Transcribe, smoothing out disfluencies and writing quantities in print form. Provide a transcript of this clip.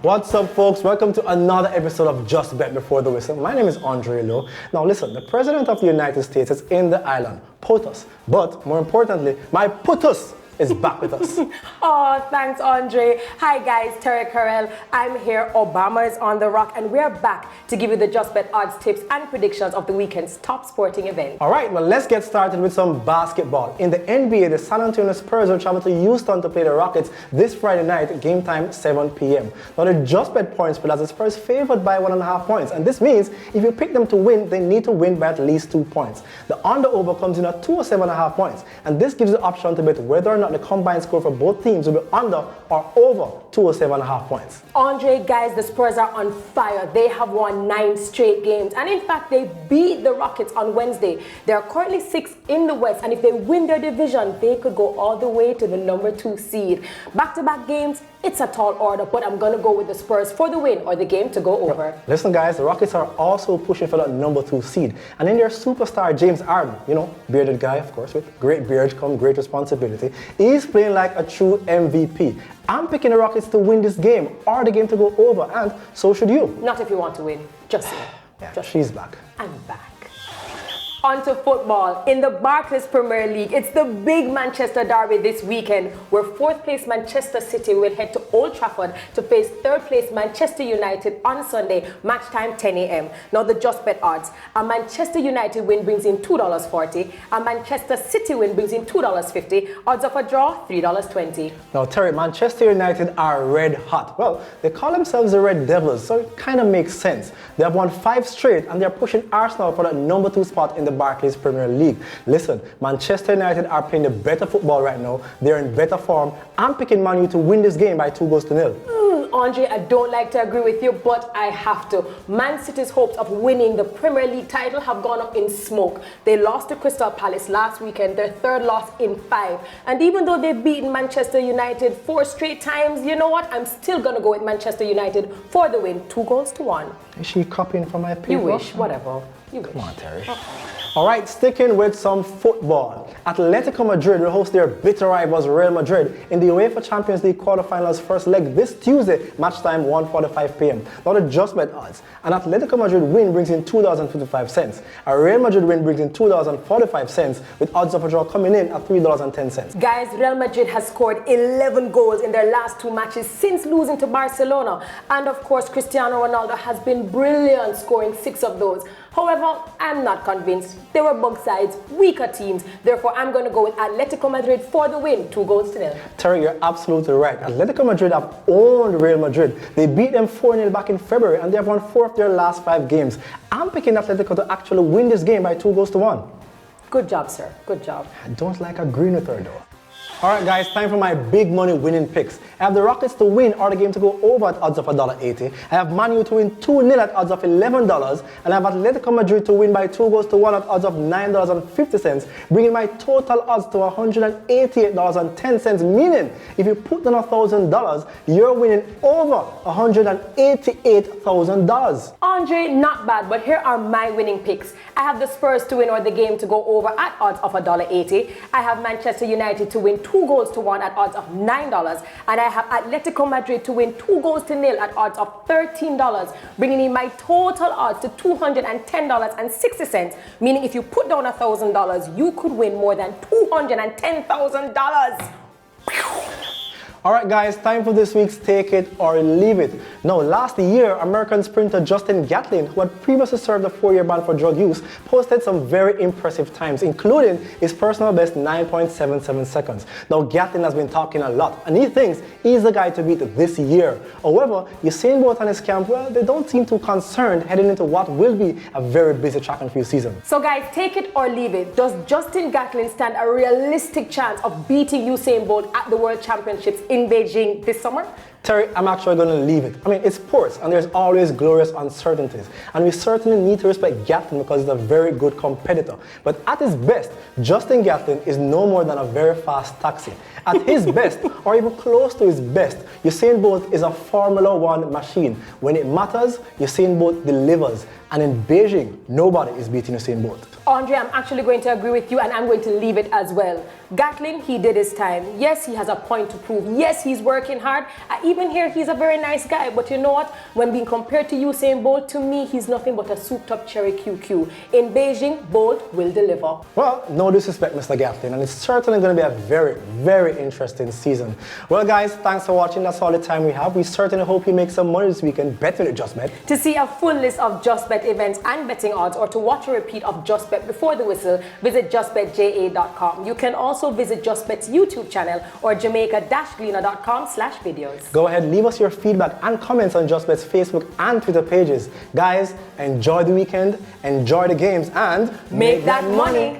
What's up, folks? Welcome to another episode of Just Bet Before the Whistle. My name is Andre Lowe. Now listen, the President of the United States is in the island, POTUS. But more importantly, my POTUS is back with us. Oh, thanks, Andre. Hi, guys. Terry Carell. I'm here. Obama is on the rock, and we're back to give you the Just Bet odds, tips, and predictions of the weekend's top sporting event. All right, well, let's get started with some basketball. In the NBA, the San Antonio Spurs will travel to Houston to play the Rockets this Friday night, game time 7 p.m. Now, the Just Bet points spread has the Spurs favored by 1.5 points, and this means if you pick them to win, they need to win by at least 2 points. The under-over comes in at 207.5 points, and this gives you the option to bet whether or not the combined score for both teams will be under or over 207.5 points. Andre, guys, the Spurs are on fire. They have won 9 straight games, and in fact, they beat the Rockets on Wednesday. They are currently 6th in the West, and if they win their division, they could go all the way to the number 2 seed. Back-to-back games, it's a tall order, but I'm going to go with the Spurs for the win or the game to go over. Listen, guys, the Rockets are also pushing for that number 2 seed. And in their superstar, James Harden, bearded guy, of course, with great beard comes great responsibility, he's playing like a true MVP. I'm picking the Rockets to win this game or the game to go over, and so should you. Not if you want to win, just you. Yeah, she's back. I'm back. On to football. In the Barclays Premier League, it's the big Manchester derby this weekend, where 4th place Manchester City will head to Old Trafford to face 3rd place Manchester United on Sunday, match time 10 a.m. Now the Just Bet odds. A Manchester United win brings in $2.40. A Manchester City win brings in $2.50. Odds of a draw, $3.20. Now, Terry, Manchester United are red hot. Well, they call themselves the Red Devils, so it kind of makes sense. They have won 5 straight, and they're pushing Arsenal for that number 2 spot in the Barclays Premier League. Listen, Manchester United are playing the better football right now. They're in better form. I'm picking Man U to win this game by 2-0. Andre, I don't like to agree with you, but I have to. Man City's hopes of winning the Premier League title have gone up in smoke. They lost to Crystal Palace last weekend, their 3rd loss in 5. And even though they've beaten Manchester United 4 straight times, you know what? I'm still going to go with Manchester United for the win, 2-1. Is she copying from my paper? You wish, whatever. You wish. Come on, Terry. All right, sticking with some football. Atletico Madrid will host their bitter rivals Real Madrid in the UEFA Champions League quarterfinals first leg this Tuesday, match time 1:45 p.m. Now the Just Bet odds. An Atletico Madrid win brings in $2.55. A Real Madrid win brings in $2.45, with odds of a draw coming in at $3.10. Guys, Real Madrid has scored 11 goals in their last 2 matches since losing to Barcelona. And of course, Cristiano Ronaldo has been brilliant, scoring 6 of those. However, I'm not convinced. They were both sides, weaker teams. Therefore, I'm going to go with Atletico Madrid for the win, 2-0. Terry, you're absolutely right. Atletico Madrid have owned Real Madrid. They beat them 4-0 back in February, and they have won 4 of their last 5 games. I'm picking Atletico to actually win this game by 2-1. Good job, sir. Good job. I don't like agreeing with her, though. All right, guys, time for my big money winning picks. I have the Rockets to win or the game to go over at odds of $1.80. I have Man U to win 2-0 at odds of $11. And I have Atletico Madrid to win by 2-1 at odds of $9.50, bringing my total odds to $188.10, meaning if you put down $1,000, you're winning over $188,000. Andre, not bad, but here are my winning picks. I have the Spurs to win or the game to go over at odds of $1.80. I have Manchester United to win 2-1 at odds of $9, and I have Atletico Madrid to win 2-0 at odds of $13, bringing in my total odds to $210.60, meaning if you put down $1,000, you could win more than $210,000. All right, guys, time for this week's Take It or Leave It. Now, last year, American sprinter Justin Gatlin, who had previously served a 4-year ban for drug use, posted some very impressive times, including his personal best 9.77 seconds. Now, Gatlin has been talking a lot, and he thinks he's the guy to beat this year. However, Usain Bolt and his camp, well, they don't seem too concerned heading into what will be a very busy track and field season. So, guys, take it or leave it. Does Justin Gatlin stand a realistic chance of beating Usain Bolt at the World Championships in Beijing this summer? Terry, I'm actually going to leave it. I mean, it's sports, and there's always glorious uncertainties. And we certainly need to respect Gatlin because he's a very good competitor. But at his best, Justin Gatlin is no more than a very fast taxi. At his best, or even close to his best, Usain Bolt is a Formula One machine. When it matters, Usain Bolt delivers. And in Beijing, nobody is beating Usain Bolt. Andre, I'm actually going to agree with you, and I'm going to leave it as well. Gatlin, he did his time. Yes, he has a point to prove. Yes, he's working hard. I even even hear he's a very nice guy, but you know what? When being compared to Usain Bolt, to me, he's nothing but a souped-up cherry QQ. In Beijing, Bolt will deliver. Well, no disrespect, Mr. Gatlin, and it's certainly going to be a very, very interesting season. Well, guys, thanks for watching. That's all the time we have. We certainly hope you make some money this weekend betting with JustBet. To see a full list of JustBet events and betting odds, or to watch a repeat of JustBet before the whistle, visit justbetja.com. You can also visit JustBet's YouTube channel or jamaica-gleaner.com/videos. Go ahead, leave us your feedback and comments on JustBet's Facebook and Twitter pages. Guys, enjoy the weekend, enjoy the games, and make that money.